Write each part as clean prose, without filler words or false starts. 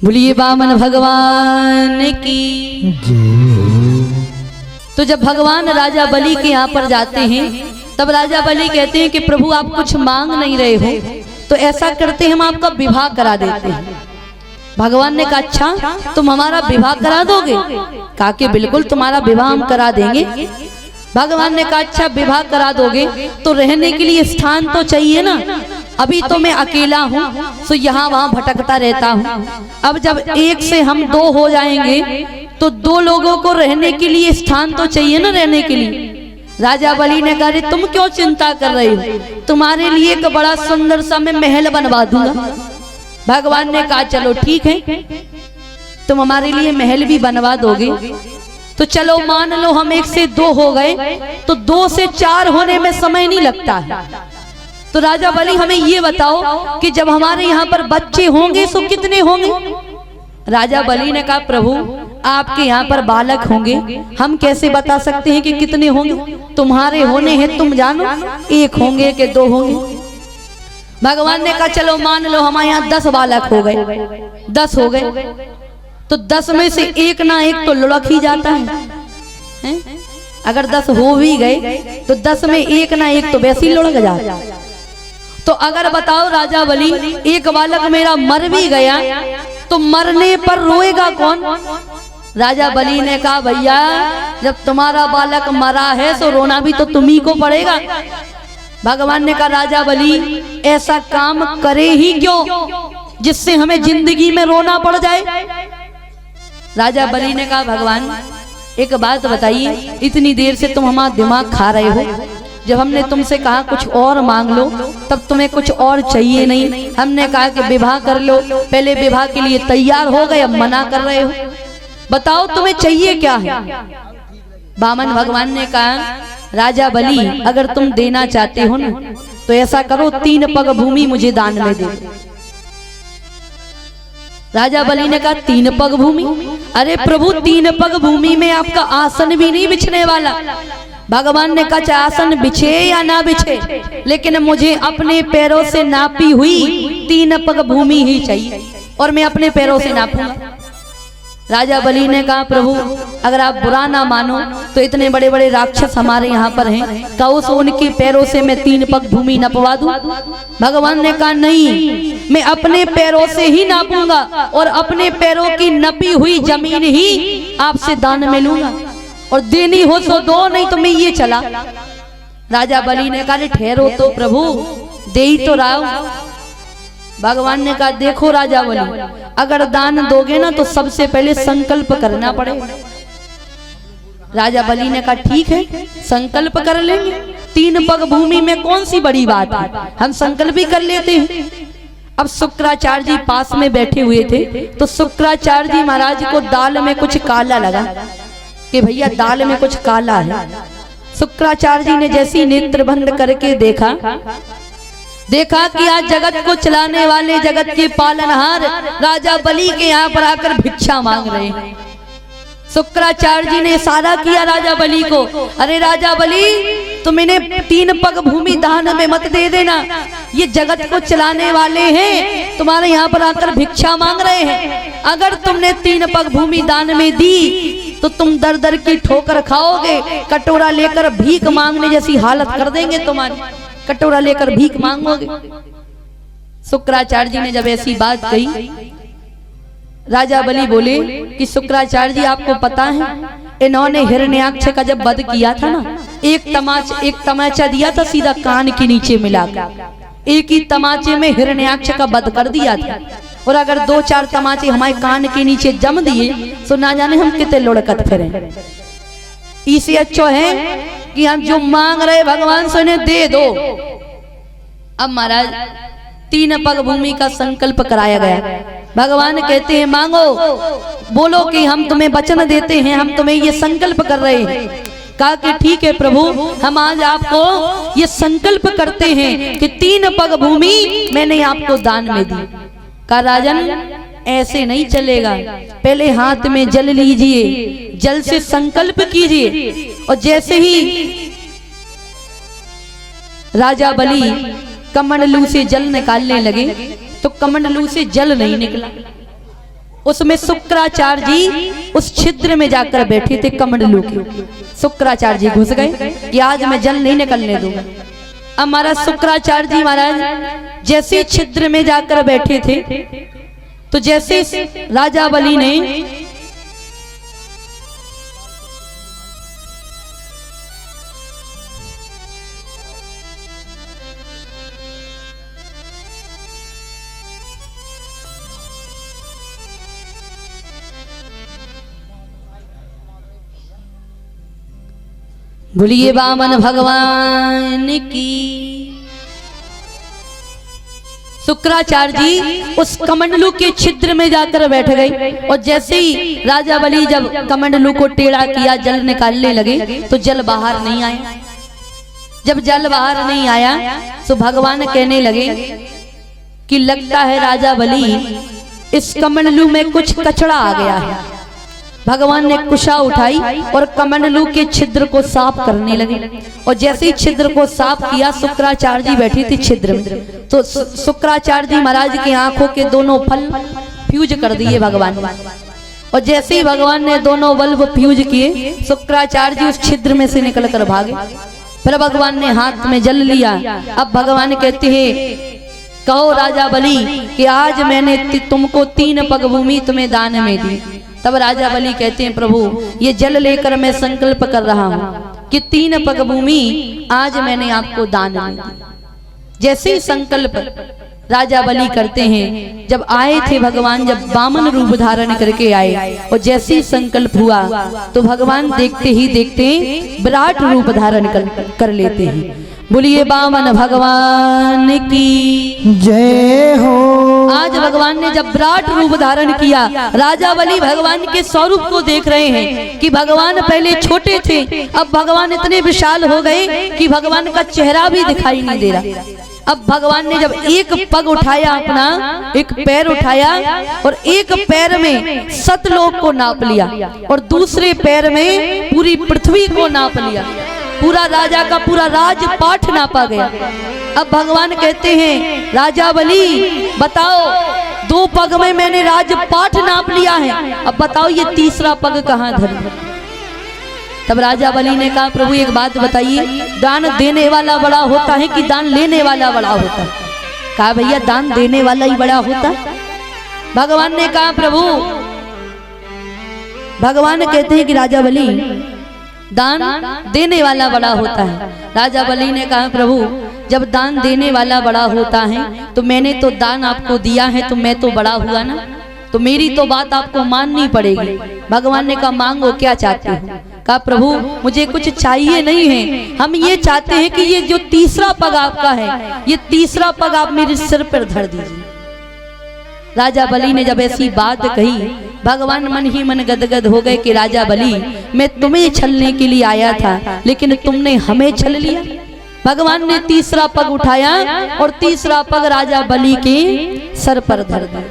बोलिए वामन भगवान की। तो जब भगवान राजा बलि के यहाँ पर जाते हैं तब राजा बलि कहते हैं कि प्रभु आप कुछ मांग नहीं रहे हो तो ऐसा करते हम आपका विवाह करा देते हैं। भगवान ने कहा अच्छा तुम हमारा विवाह करा दोगे? कहा कि बिल्कुल तुम्हारा विवाह हम करा देंगे। भगवान ने कहा अच्छा विवाह करा दोगे तो रहने के लिए स्थान तो चाहिए ना। अभी तो मैं अकेला हूँ तो यहाँ वहाँ भटकता रहता हूँ। अब जब एक से हम दो हो जाएंगे तो दो लोगों को रहने के लिए स्थान तो चाहिए ना रहने के लिए। राजा बलि ने कहा तुम क्यों चिंता कर रहे हो, तुम्हारे लिए एक बड़ा सुंदर सा मैं महल बनवा दूंगा। भगवान ने कहा चलो ठीक है तुम हमारे लिए महल भी बनवा दोगे तो चलो मान लो हम एक से दो हो गए तो दो से चार होने में समय नहीं लगता है। तो राजा बलि हमें ये बताओ कि जब हमारे यहाँ पर बच्चे होंगे तो कितने होंगे? राजा बलि ने कहा प्रभु आपके यहाँ पर बालक होंगे, हम कैसे बता सकते हैं कि कितने होंगे? तुम्हारे होने हैं तुम जानो, एक होंगे कि दो होंगे। भगवान ने कहा चलो मान लो हमारे यहाँ 10 बालक हो गए, 10 हो गए तो 10 में से एक ना एक तो लुढ़क ही जाता है? अगर 10 हो भी गए तो 10 में एक ना एक तो वैसे ही लुढ़क जाता। तो अगर बताओ राजा बलि एक बालक मेरा मर भी गया तो मरने पर रोएगा कौन? राजा बलि ने कहा भैया जब तुम्हारा बालक मरा है तो रोना भी तो तुम्ही को पड़ेगा। भगवान ने कहा राजा बलि ऐसा काम करे ही क्यों जिससे हमें जिंदगी में रोना पड़ जाए। राजा बलि ने कहा भगवान एक बात बताइए, इतनी देर से तुम हमारा दिमाग खा रहे हो। जब हमने तुमसे कहा कुछ और मांग लो तब तुम्हें कुछ और चाहिए नहीं। हमने कहा कि विवाह कर लो, पहले विवाह के लिए तैयार हो गए, अब मना कर रहे हो। बताओ तुम्हें चाहिए क्या है? वामन भगवान ने कहा राजा बलि अगर तुम देना चाहते हो ना तो ऐसा करो 3 पग भूमि मुझे दान में दे। राजा बलि ने कहा 3 पग भूमि? अरे प्रभु 3 पग भूमि में आपका आसन भी नहीं बिछने वाला। भगवान ने कहा चाहे आसन बिछे या ना बिछे लेकिन मुझे अपने पैरों से नापी हुई 3 पग भूमि ही चाहिए और मैं अपने पैरों से नापूंगा। राजा बलि ने कहा प्रभु अगर आप बुरा ना मानो तो इतने बड़े बड़े राक्षस हमारे यहाँ पर हैं, कहो सो उनके पैरों से मैं 3 पग भूमि नपवा दूं? भगवान ने कहा नहीं मैं अपने पैरों से ही नापूंगा और अपने पैरों की नपी हुई जमीन ही आपसे दान में लूंगा और देनी हो तो दो नहीं तो मैं ये चला। राजा बलि ने कहा ठहरो तो प्रभु दे ही तो रहा हूं। भगवान ने कहा देखो राजा बलि अगर दान दोगे ना तो सबसे पहले संकल्प करना पड़ेगा। राजा बलि ने कहा ठीक है संकल्प कर लेंगे, 3 पग भूमि में कौन सी बड़ी बात है, हम संकल्प भी कर लेते हैं। अब शुक्राचार्य जी पास में बैठे हुए थे तो शुक्राचार्य जी महाराज को दाल में कुछ काला लगा कि भैया दाल में कुछ काला है। शुक्राचार्य जी ने जैसी नेत्र बंद करके देखा कि आज जगत को चलाने वाले जगत के पालनहार राजा बलि के यहाँ पर आकर भिक्षा मांग रहे हैं। शुक्राचार्य जी ने इशारा किया राजा बलि को, अरे राजा बलि तुम इन्हें 3 पग भूमि दान में मत दे देना, ये जगत को चलाने वाले हैं तुम्हारे यहाँ पर आकर भिक्षा मांग रहे हैं। अगर तुमने 3 पग भूमि दान में दी तो तुम दर दर की ठोकर खाओगे, कटोरा लेकर भीख मांगने जैसी हालत कर देंगे तुम्हारी, कटोरा लेकर भीख मांगोगे। शुक्राचार्य जी ने जब ऐसी बात कही राजा बलि बोले कि शुक्राचार्य जी आपको पता है इन्होंने हिरण्याक्ष का जब वध किया था ना एक तमाचा दिया था सीधा कान के नीचे मिलाकर, एक ही तमाचे में हिरण्याक्ष का वध कर दिया था। और अगर 2-4 तमाचे हमारे कान के नीचे जम दिए तो ना जाने हम कितने लुढ़कत फिरें। इसे अच्छा है कि हम जो मांग रहे भगवान से उन्हें दे दो। अब महाराज 3 पग भूमि का संकल्प कराया गया। भगवान कहते हैं मांगो, बोलो कि हम तुम्हें वचन देते हैं, हम तुम्हें ये संकल्प कर रहे हैं। कहा कि ठीक है प्रभु हम आज आपको ये संकल्प करते हैं कि 3 पग भूमि मैंने आपको दान में दी। कहा राजन ऐसे नहीं चलेगा, पहले हाथ में जल लीजिए, जल से संकल्प कीजिए। और जैसे ही राजा बलि कमंडलू से जल निकालने लगे तो कमंडलू से जल नहीं निकला। उसमें शुक्राचार्य जी उस छिद्र में जाकर बैठे थे कमंडलू के। शुक्राचार्य जी घुस गए कि आज मैं जल नहीं निकलने दूंगा। अब महाराज शुक्राचार्य जी महाराज जैसे छिद्र में जाकर बैठे थे तो जैसे राजा बलि ने बोलिए वामन भगवान की। शुक्राचार्य जी उस कमंडलू के छिद्र में जाकर बैठ गए और जैसे ही राजा बलि जब कमंडलू को टेढ़ा किया जल निकालने लगे तो जल बाहर नहीं आया। जब जल बाहर नहीं आया तो भगवान कहने लगे कि लगता है राजा बलि इस कमंडलू में कुछ कचरा आ गया है। भगवान ने कुशा उठाई और कमंडलू के छिद्र को साफ करने लगे और जैसे ही छिद्र को साफ किया शुक्राचार्य जी बैठी थी छिद्र में तो शुक्राचार्य जी महाराज की आंखों के दोनों फल फ्यूज कर दिए भगवान ने। और जैसे ही भगवान ने दोनों बल्ब फ्यूज किए शुक्राचार्य जी उस छिद्र में से निकल कर भागे। फिर भगवान ने हाथ में जल लिया। अब भगवान कहते हैं कहो राजा बलि कि आज मैंने तुमको 3 पग भूमि तुम्हें दान में दी। तब राजा बलि कहते हैं प्रभु ये जल लेकर मैं संकल्प कर रहा हूँ कि 3 पग भूमि आज मैंने आपको दान में दी। जैसे ही संकल्प राजा बलि करते हैं जब आए थे भगवान जब वामन रूप धारण करके आए और जैसे ही संकल्प हुआ तो भगवान देखते ही देखते विराट रूप धारण कर लेते हैं। बोलिए वामन भगवान की जय हो। आज भगवान ने जब विराट रूप धारण किया राजा बलि भगवान के स्वरूप को देख रहे हैं कि भगवान पहले छोटे थे अब भगवान इतने विशाल हो गए कि भगवान का चेहरा भी दिखाई नहीं दे रहा। अब भगवान ने जब एक पग उठाया अपना एक पैर उठाया और एक पैर में सतलोक को नाप लिया और दूसरे पैर में पूरी पृथ्वी को नाप लिया। पूरा राजा का पूरा राजपाठ नापा गया। अब भगवान कहते हैं राजा बलि बताओ 2 पग में मैंने राजपाठ नाप लिया है अब बताओ ये तीसरा पग कहाँ धरूं। तब राजा बलि ने कहा प्रभु एक बात बताइए दान देने वाला बड़ा होता है कि दान लेने वाला बड़ा होता है। कहा भैया दान देने वाला ही बड़ा होता। भगवान ने कहा प्रभु भगवान कहते हैं कि राजा बलि दान देने वाला बड़ा होता है। राजा बलि ने कहा प्रभु जब दान देने वाला बड़ा होता है तो मैंने तो दान आपको दिया है तो मैं तो बड़ा हुआ ना तो मेरी तो बात आपको माननी पड़ेगी। भगवान ने कहा मांगो क्या चाहते हो। कहा प्रभु मुझे कुछ चाहिए नहीं है हम ये चाहते हैं कि ये जो तीसरा पग आपका है ये तीसरा पग आप मेरे सिर पर धर दीजिए। राजा बलि ने जब ऐसी बात कही भगवान मन ही मन गदगद हो गए कि राजा बलि मैं तुम्हें छलने के लिए आया था लेकिन तुमने हमें छल लिया। भगवान ने तीसरा पग उठाया और तीसरा पग राजा बलि के सर पर धर दिया।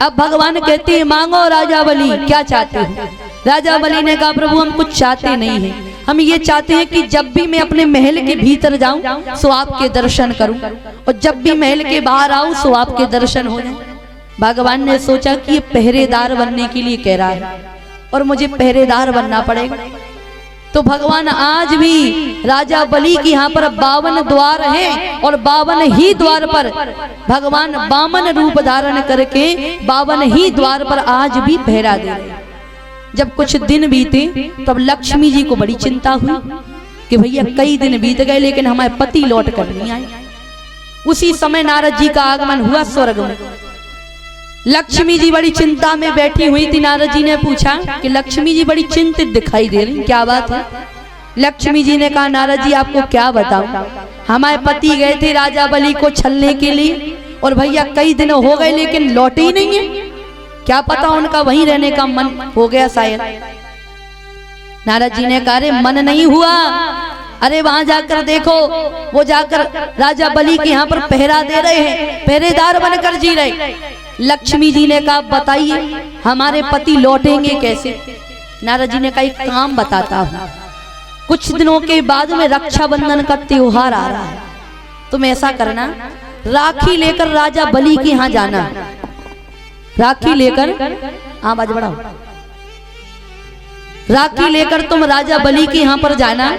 अब भगवान कहते हैं मांगो राजा बलि क्या चाहते हो। राजा बलि ने कहा प्रभु हम कुछ चाहते नहीं हैं हम ये चाहते हैं कि जब भी मैं अपने महल के भीतर जाऊं सो आपके दर्शन करूं और जब भी महल के बाहर आऊं सो आपके दर्शन हो जाए। भगवान ने सोचा कि ये पहरेदार बनने के लिए कह रहा है और मुझे पहरेदार बनना पड़ेगा। तो भगवान आज भी राजा बलि के यहाँ पर 52 द्वार हैं और 52 ही द्वार पर भगवान वामन रूप धारण करके 52 ही द्वार पर आज भी पहरा दे रहे। जब कुछ दिन बीते तब लक्ष्मी जी को बड़ी चिंता हुई कि भैया कई दिन बीत गए लेकिन हमारे पति लौट कर नहीं आए। उसी समय नारद जी का आगमन हुआ स्वर्ग में। लक्ष्मी जी बड़ी चिंता में बैठी हुई थी। नारद जी ने पूछा कि लक्ष्मी जी बड़ी चिंतित दिखाई दे रही क्या बात है। लक्ष्मी जी ने कहा नारद जी आपको क्या बताऊं हमारे पति गए थे राजा बलि को छलने के लिए और भैया कई दिन हो गए लेकिन लौटे ही नहीं है। क्या पता उनका वहीं रहने का मन हो गया शायद। नारद जी ने कहा अरे मन नहीं हुआ अरे वहां जाकर देखो वो जाकर राजा बलि के यहाँ पर पहरा दे रहे हैं पहरेदार बनकर जी रहे। लक्ष्मी जी ने कहा बताइए हमारे पति लौटेंगे कैसे। नारद जी ने कहा एक काम बताता हूँ कुछ दिनों के बाद में रक्षाबंधन का त्योहार आ रहा है तुम ऐसा करना राखी लेकर राजा बलि के यहाँ जाना राखी लेकर आवाज बढ़ाओ, राखी लेकर तुम राजा बलि के यहाँ पर जाना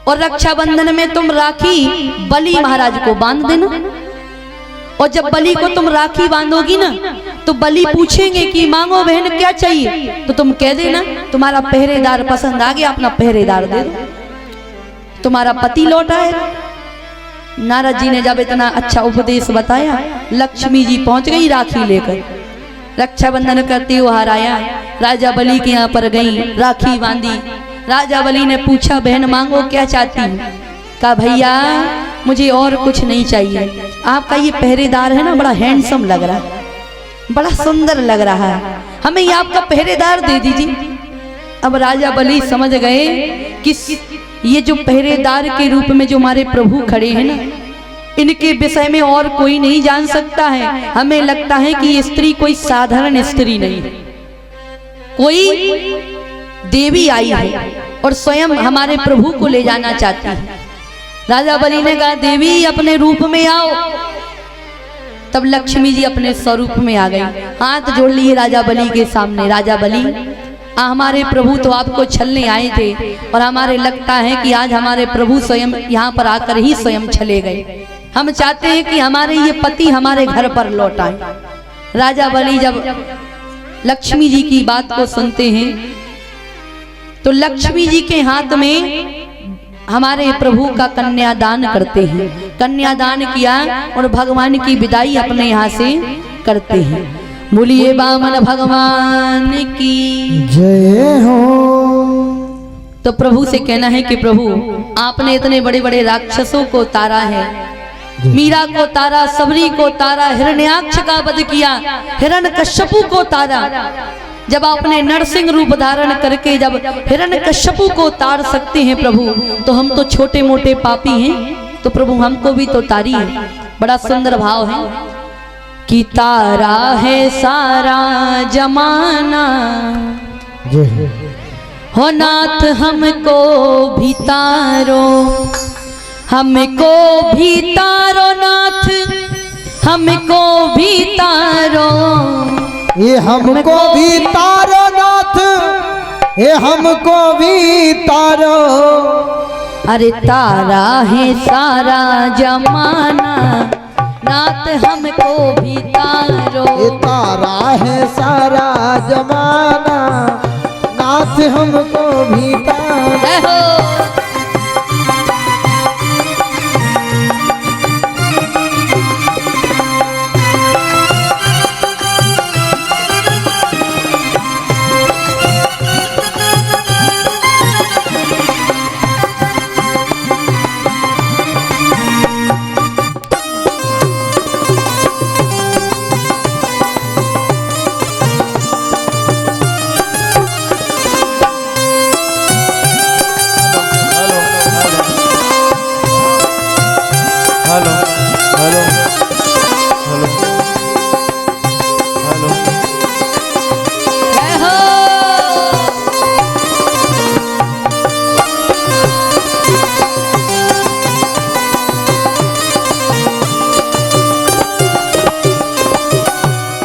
और रक्षाबंधन में तुम राखी बलि महाराज को बांध देना। और जब बलि को तुम राखी बांधोगी ना तो बलि पूछेंगे कि मांगो बहन क्या चाहिए, तो तुम कह देना तुम्हारा पहरेदार पसंद आ गया, अपना पहरेदार दे दो, तुम्हारा पति लौट आए। नारद जी ने जब इतना अच्छा उपदेश बताया, लक्ष्मी जी पहुंच गई राखी लेकर, रक्षाबंधन का त्योहार आया, राजा बलि के यहाँ पर गई, राखी बांधी। राजा बलि ने पूछा बहन मांगो क्या चाहती हूँ? कहा भैया मुझे और कुछ नहीं चाहिए, आपका ये पहरेदार है ना बड़ा हैंडसम लग रहा है, बड़ा सुंदर लग रहा है, हमें ये आपका पहरेदार दे दीजिए। अब राजा बलि समझ गए कि ये जो पहरेदार के रूप में जो हमारे प्रभु खड़े हैं ना, इनके विषय में और कोई नहीं जान सकता है। हमें लगता है कि ये स्त्री कोई साधारण स्त्री नहीं है, कोई देवी आई है और स्वयं हमारे प्रभु को ले जाना चाहती है। राजा बलि ने कहा देवी अपने रूप में आओ। तब लक्ष्मी जी अपने स्वरूप में आ गई, हाथ जोड़ लिए राजा बलि के सामने। राजा बलि हमारे प्रभु तो आपको छलने आए थे और हमारे लगता है कि आज हमारे प्रभु स्वयं यहाँ पर आकर ही स्वयं छले गए। हम चाहते हैं कि हमारे ये पति हमारे घर पर लौट आए। राजा बलि जब लक्ष्मी जी की बात को सुनते हैं तो लक्ष्मी जी के हाथ में हमारे प्रभु का कन्यादान करते हैं। कन्यादान किया और भगवान की विदाई अपने यहाँ से करते हैं। बोलिए वामन भगवान की जय हो। तो प्रभु से कहना है कि प्रभु आपने इतने बड़े बड़े राक्षसों को तारा है, मीरा को तारा, सबरी को तारा, हिरण्याक्ष का वध किया, हिरण्यकश्यपु को तारा। जब आपने नरसिंह रूप धारण करके जब हिरण्यकश्यपु को तार सकते हैं प्रभु, तो हम तो छोटे मोटे पापी हैं, तो प्रभु हमको भी तो तारी है। बड़ा सुंदर भाव है कि तारा है सारा जमाना, हो नाथ हमको भी तारो, हमको भी तारो नाथ, हमको भी तारो, ये हमको भी तारो नाथ, ये हमको भी तारो। अरे तारा है सारा जमाना, नाथ हमको भी तारो। ये तारा है सारा जमाना, नाथ हमको भी तारो।